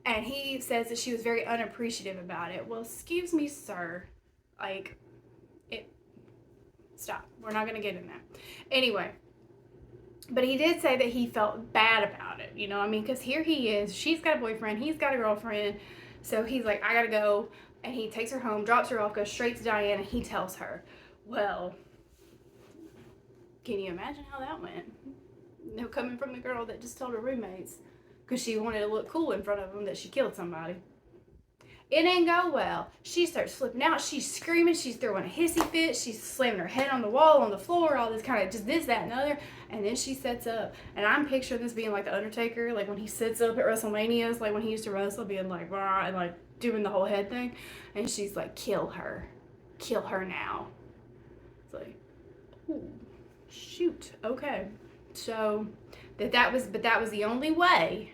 and he says that she was very unappreciative about it. Well, excuse me, sir. Stop. We're not going to get in that. Anyway, but he did say that he felt bad about it, because here he is. She's got a boyfriend. He's got a girlfriend. So he's like, I got to go. And he takes her home, drops her off, goes straight to Diane, and he tells her. Well, can you imagine how that went? Coming from the girl that just told her roommates because she wanted to look cool in front of them that she killed somebody. It didn't go well. She starts flipping out. She's screaming. She's throwing a hissy fit. She's slamming her head on the wall, on the floor, all this kind of just this, that, and the other. And then she sets up. And I'm picturing this being like The Undertaker, like when he sits up at WrestleManias, like when he used to wrestle, being like, rah, and like doing the whole head thing. And she's like, kill her. Kill her now. It's like, ooh, shoot. Okay. So that was the only way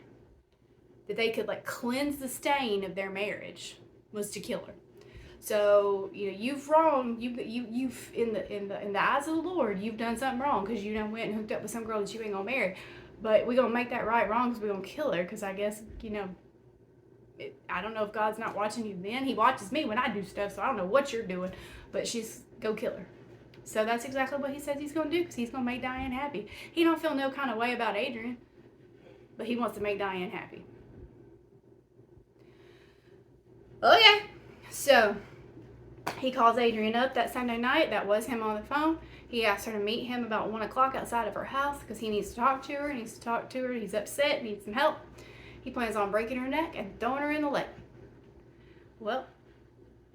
that they could like cleanse the stain of their marriage was to kill her. So you've wronged you've in the eyes of the Lord, you've done something wrong because you done went and hooked up with some girl that you ain't gonna marry. But we're gonna make that right wrong because we're gonna kill her, because I guess I don't know if God's not watching you then. He watches me when I do stuff, so I don't know what you're doing, but go kill her. So that's exactly what he says he's going to do, because he's going to make Diane happy. He don't feel no kind of way about Adrienne, but he wants to make Diane happy. Okay. So he calls Adrienne up that Sunday night. That was him on the phone. He asked her to meet him about 1 o'clock outside of her house because he needs to talk to her. He's upset, needs some help. He plans on breaking her neck and throwing her in the lake. Well,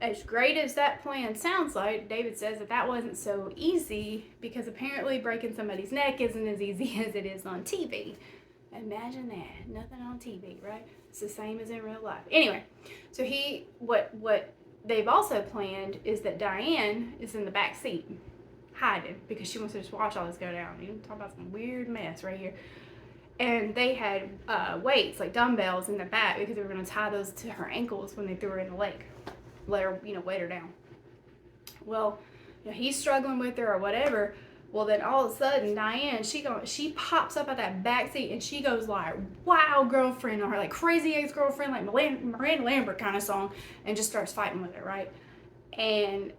as great as that plan sounds like, David says that wasn't so easy because apparently breaking somebody's neck isn't as easy as it is on TV. Imagine that. Nothing on TV, right? It's the same as in real life. Anyway, so what they've also planned is that Diane is in the back seat, hiding, because she wants to just watch all this go down. You talk about some weird mess right here. And they had weights, like dumbbells, in the back because they were going to tie those to her ankles when they threw her in the lake. Let her, weight her down. Well, he's struggling with her or whatever. Well, then all of a sudden, Diane, she pops up at that back seat and she goes like, "Wow, girlfriend," or her like crazy ex-girlfriend, like Miranda Lambert kind of song, and just starts fighting with her, right? And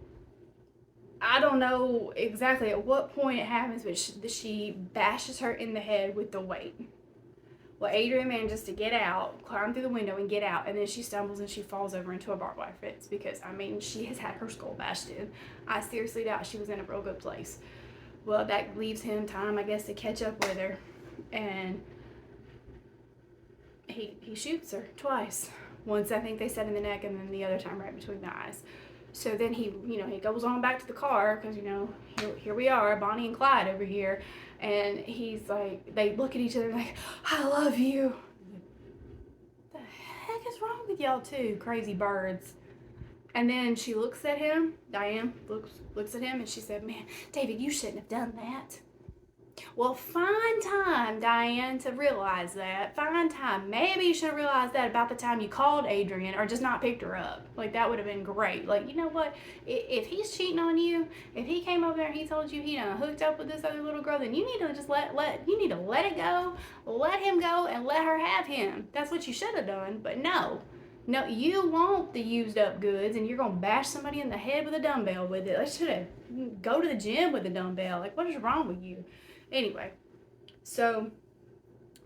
I don't know exactly at what point it happens, but she bashes her in the head with the weight. Well, Adrienne manages to get out, climb through the window and get out, and then she stumbles and she falls over into a barbed wire fence because, she has had her skull bashed in. I seriously doubt she was in a real good place. Well, that leaves him time, I guess, to catch up with her, and he shoots her twice. Once, I think they said in the neck, and then the other time right between the eyes. So then he goes on back to the car because, here we are, Bonnie and Clyde over here. And he's like, they look at each other like, "I love you." The heck is wrong with y'all two crazy birds? And then she looks at him, Diane looks at him, and she said, "Man, David, you shouldn't have done that." Well, find time, Diane, to realize that. Find time. Maybe you should have realized that about the time you called Adrienne or just not picked her up. Like, that would have been great. Like, you know what? If he's cheating on you, if he came over there and he told you he done hooked up with this other little girl, then you need to just let it go, let him go, and let her have him. That's what you should have done. But no, you want the used up goods, and you're gonna bash somebody in the head with a dumbbell with it. I should have go to the gym with a dumbbell. Like, what is wrong with you? Anyway, so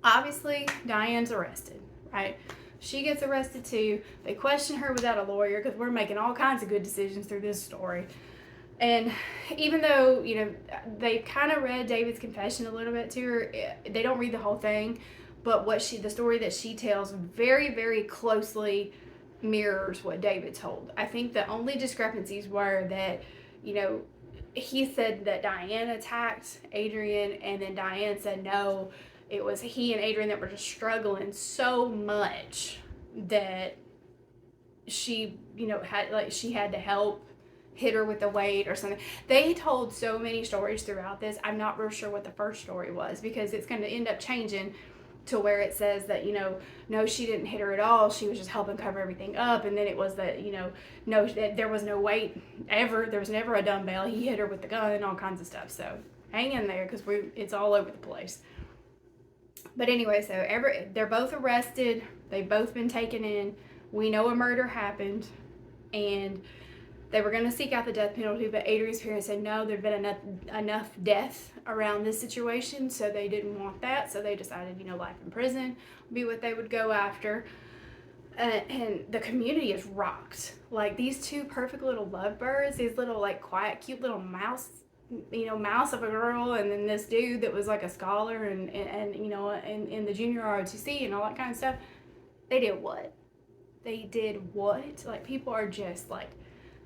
obviously Diane's arrested, right? She gets arrested too. They question her without a lawyer because we're making all kinds of good decisions through this story. And even though, they kind of read David's confession a little bit to her, they don't read the whole thing, but the story that she tells very, very closely mirrors what David told. I think the only discrepancies were that, he said that Diane attacked Adrienne, and then Diane said no, it was he and Adrienne that were just struggling so much that she, she had to help hit her with the weight or something. They told so many stories throughout this. I'm not real sure what the first story was because it's going to end up changing to where it says that, no, she didn't hit her at all. She was just helping cover everything up. And then it was that, no, there was no weight ever. There was never a dumbbell. He hit her with the gun and all kinds of stuff. So hang in there because it's all over the place. But anyway, so they're both arrested. They've both been taken in. We know a murder happened. And they were going to seek out the death penalty, but Adrienne's parents said no, there'd been enough death around this situation, so they didn't want that. So they decided, life in prison would be what they would go after. And the community is rocked. Like, these two perfect little lovebirds, these little, like, quiet, cute little mouse of a girl, and then this dude that was like a scholar and in the junior ROTC and all that kind of stuff. They did what? Like, people are just like,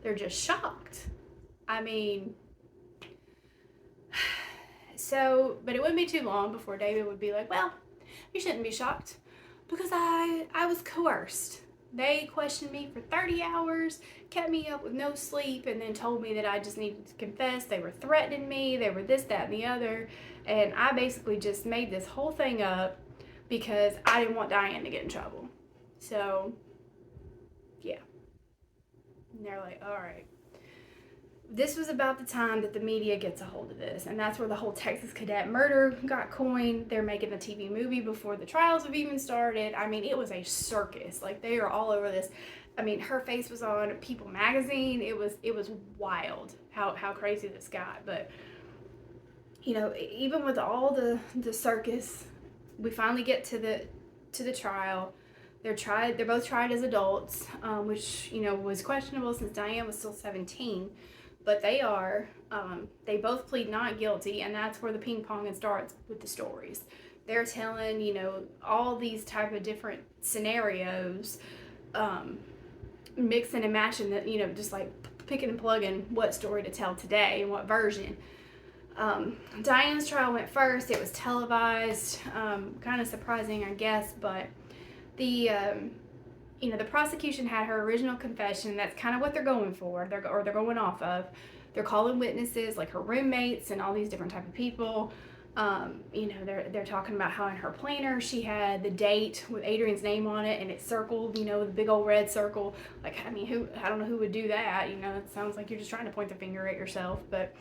they're just shocked. So, but it wouldn't be too long before David would be like, "Well, you shouldn't be shocked because I was coerced. They questioned me for 30 hours, kept me up with no sleep, and then told me that I just needed to confess. They were threatening me. They were this, that, and the other. And I basically just made this whole thing up because I didn't want Diane to get in trouble." So, yeah. And they're like, all right. This was about the time that the media gets a hold of this, and that's where the whole Texas cadet murder got coined. They're making the TV movie before the trials have even started. It was a circus. Like, they are all over this. Her face was on People magazine. It was wild how crazy this got. But, even with all the circus, we finally get to the trial. They're both tried as adults, which was questionable since Diane was still 17. But they both plead not guilty, and that's where the ping pong starts with the stories. They're telling all these type of different scenarios, mixing and matching that just like picking and plugging what story to tell today and what version. Diane's trial went first. It was televised. Kind of surprising, I guess, but the the prosecution had her original confession. That's kind of what they're going for. They're going off of. They're calling witnesses like her roommates and all these different type of people. They're talking about how in her planner she had the date with Adrian's name on it, and it's circled, with a big old red circle. Like, I mean, I don't know who would do that. It sounds like you're just trying to point the finger at yourself. But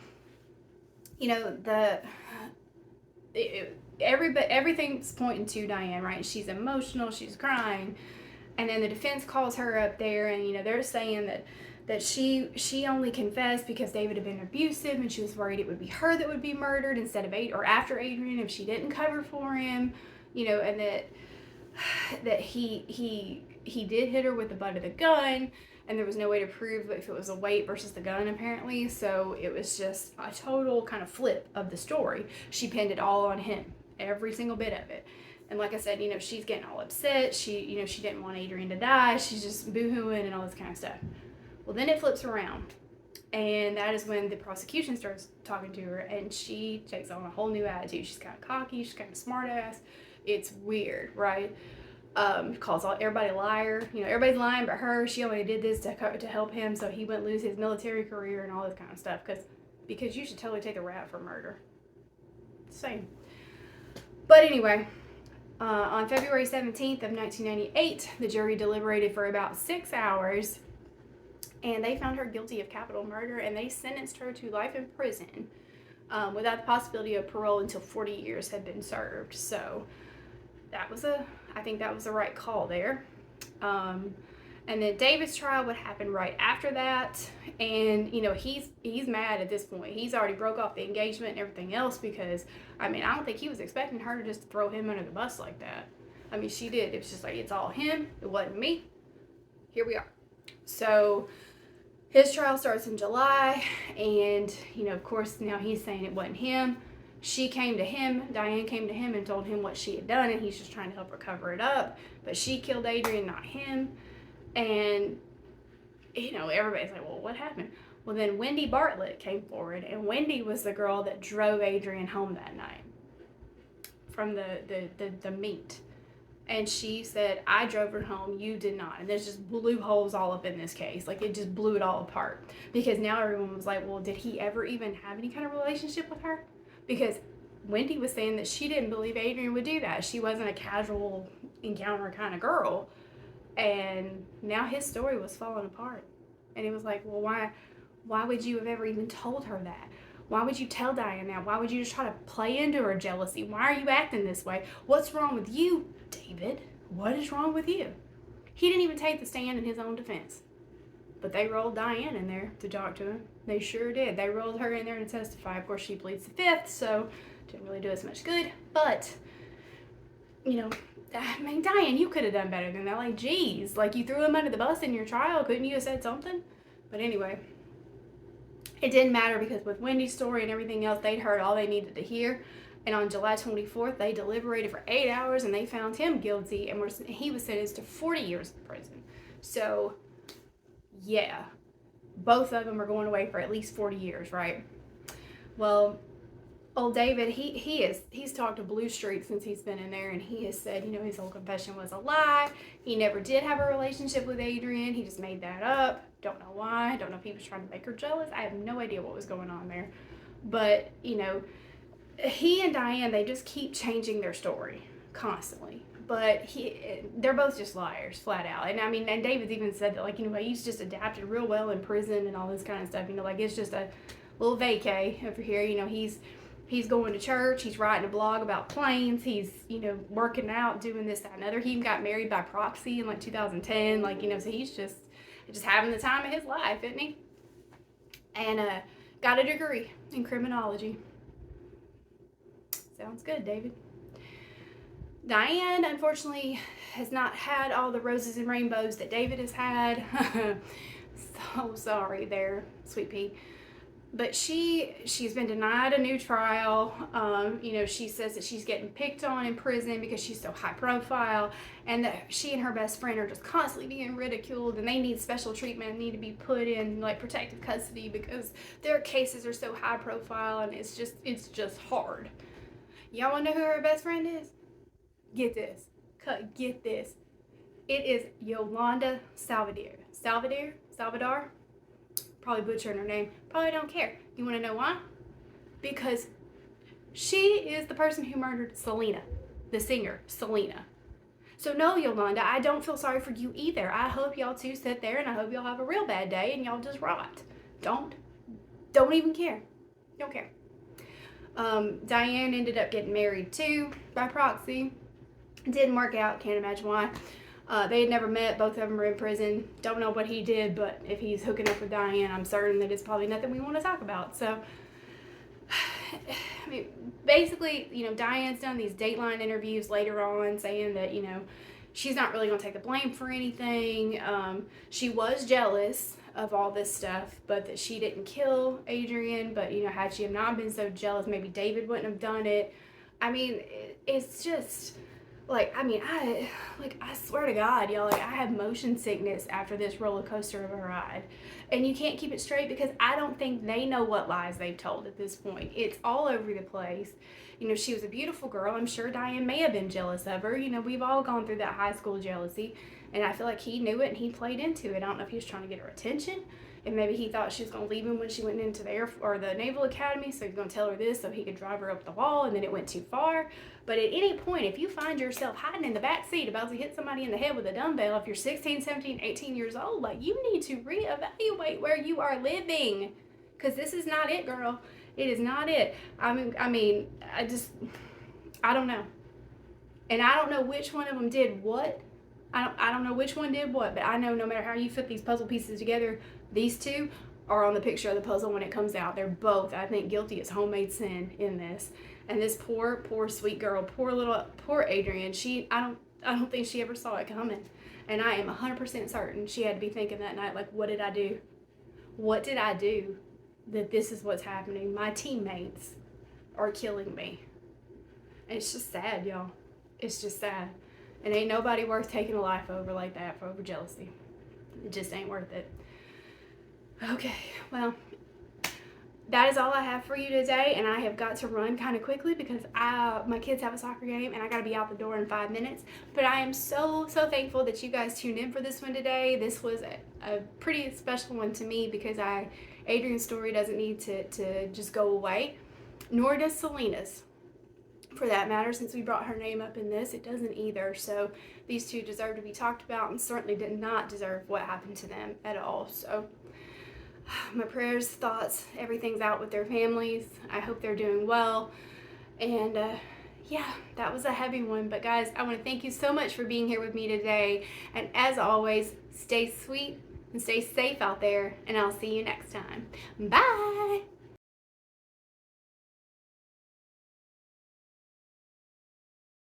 everything's pointing to Diane, right? She's emotional, she's crying, and then the defense calls her up there, and they're saying that she only confessed because David had been abusive, and she was worried it would be her that would be murdered instead of or after Adrian if she didn't cover for him, and that he did hit her with the butt of the gun, and there was no way to prove if it was a weight versus the gun, apparently. So it was just a total kind of flip of the story. She pinned it all on him, every single bit of it. And like I said, she's getting all upset. She didn't want Adrian to die. She's just boo-hooing and all this kind of stuff. Well, then it flips around, and that is when the prosecution starts talking to her, and she takes on a whole new attitude. She's kind of cocky. She's kind of smart-ass. It's weird, right? Calls everybody a liar. Everybody's lying but her. She only did this to help him so he wouldn't lose his military career and all this kind of stuff. Because you should totally take a rap for murder. Same. But anyway, on February 17th of 1998, the jury deliberated for about 6 hours, and they found her guilty of capital murder, and they sentenced her to life in prison without the possibility of parole until 40 years had been served. So I think that was the right call there. And then David's trial would happen right after that, and he's mad at this point. He's already broke off the engagement and everything else because I don't think he was expecting her to just throw him under the bus like that. She did. It was just like, it's all him. It wasn't me. Here we are. So his trial starts in July, and of course now he's saying it wasn't him. Diane came to him and told him what she had done, and he's just trying to help her cover it up. But she killed Adrian, not him. And, everybody's like, well, what happened? Well, then Wendy Bartlett came forward, and Wendy was the girl that drove Adrian home that night from the meet. And she said, I drove her home, you did not. And there's just blue holes all up in this case. Like, it just blew it all apart. Because now everyone was like, well, did he ever even have any kind of relationship with her? Because Wendy was saying that she didn't believe Adrian would do that. She wasn't a casual encounter kind of girl. And now his story was falling apart. And it was like, well, why would you have ever even told her that? Why would you tell Diane that? Why would you just try to play into her jealousy? Why are you acting this way? What's wrong with you, David? What is wrong with you? He didn't even take the stand in his own defense. But they rolled Diane in there to talk to him. They sure did. They rolled her in there to testify. Of course, she pleads the fifth, so didn't really do us much good. But, Diane, you could have done better than that. Like, geez, like, you threw him under the bus in your trial. Couldn't you have said something? But anyway, it didn't matter because with Wendy's story and everything else, they'd heard all they needed to hear. And on July 24th, they deliberated for 8 hours, and they found him guilty, and he was sentenced to 40 years in prison. So, yeah, both of them are going away for at least 40 years, right? Well, old David, he's talked to Blue Street since he's been in there, and he has said, his whole confession was a lie. He never did have a relationship with Adrienne. He just made that up. Don't know why. Don't know if he was trying to make her jealous. I have no idea what was going on there. But, he and Diane, they just keep changing their story constantly. But they're both just liars, flat out. And and David's even said that, he's just adapted real well in prison and all this kind of stuff. It's just a little vacay over here. He's going to church. He's writing a blog about planes. He's, working out, doing this, that, and other. He even got married by proxy in 2010. So he's just having the time of his life, isn't he? And got a degree in criminology. Sounds good, David. Diane, unfortunately, has not had all the roses and rainbows that David has had. So sorry there, sweet pea. But she's been denied a new trial. She says that she's getting picked on in prison because she's so high profile, and that she and her best friend are just constantly being ridiculed, and they need special treatment and need to be put in like protective custody because their cases are so high profile, and it's just hard. Y'all wanna know who her best friend is? Get this. Get this. It is Yolanda Salvador. Salvador? Probably butchering her name. Probably don't care. You want to know why? Because she is the person who murdered Selena, the singer, Selena. So no, Yolanda, I don't feel sorry for you either. I hope y'all two sit there and I hope y'all have a real bad day and y'all just rot. Don't even care. Don't care. Diane ended up getting married too by proxy. Didn't work out. Can't imagine why. They had never met. Both of them were in prison. Don't know what he did, but if he's hooking up with Diane, I'm certain that it's probably nothing we want to talk about. So, I mean, basically, Diane's done these Dateline interviews later on saying that, she's not really going to take the blame for anything. She was jealous of all this stuff, but that she didn't kill Adrienne. But, had she have not been so jealous, maybe David wouldn't have done it. I mean, it's just... I swear to God, y'all, I have motion sickness after this roller coaster of a ride. And you can't keep it straight because I don't think they know what lies they've told at this point. It's all over the place. She was a beautiful girl. I'm sure Diane may have been jealous of her. We've all gone through that high school jealousy. And I feel like he knew it and he played into it. I don't know if he was trying to get her attention. And maybe he thought she was going to leave him when she went into the Naval Academy, so he's going to tell her this so he could drive her up the wall, and then it went too far. But at any point, if you find yourself hiding in the back seat about to hit somebody in the head with a dumbbell, if you're 16, 17, 18 years old, you need to reevaluate where you are living. Because this is not it, girl. It is not it. I don't know. And I don't know which one of them did what. I don't know which one did what, but I know no matter how you fit these puzzle pieces together, these two are on the picture of the puzzle when it comes out. They're both, I think, guilty as homemade sin in this. And this poor sweet girl, poor Adrienne, I don't think she ever saw it coming. And I am 100% certain she had to be thinking that night, what did I do? What did I do that this is what's happening? My teammates are killing me. And it's just sad, y'all. It's just sad. And ain't nobody worth taking a life over like that for over jealousy. It just ain't worth it. Okay, well, that is all I have for you today, and I have got to run kind of quickly because my kids have a soccer game and I got to be out the door in 5 minutes. But I am so thankful that you guys tuned in for this one today. This was a pretty special one to me because Adrienne's story doesn't need to just go away, nor does Selena's. For that matter, since we brought her name up in this, it doesn't either. So these two deserve to be talked about and certainly did not deserve what happened to them at all. So my prayers, thoughts, everything's out with their families. I hope they're doing well. And yeah, that was a heavy one. But guys, I want to thank you so much for being here with me today. And as always, stay sweet and stay safe out there. And I'll see you next time. Bye.